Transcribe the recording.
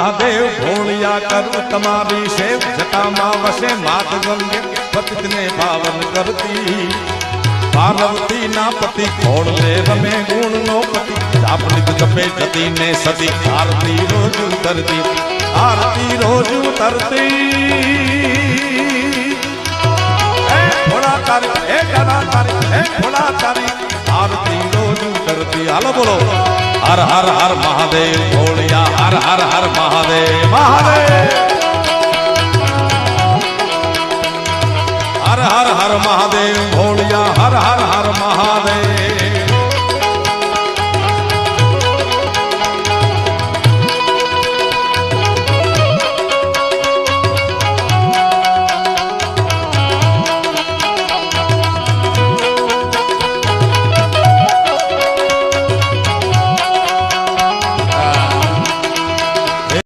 महादेव भोलिया करूं तमारी सेव जटा मां वसे मात गंगे पतित ने पावन करती पार्वती ना पति खोड़ ले रमे गुण नो पति जापनित जपे जती ने सती आरती रोज उतरती आरती रोज उतरती भोला तारी हे गणा तारी हे भोला तारी आरती रोज उतरती हालो बोलो हर हर हर महादेव भोलिया हर हर हर महादेव महादेव हर हर हर महादेव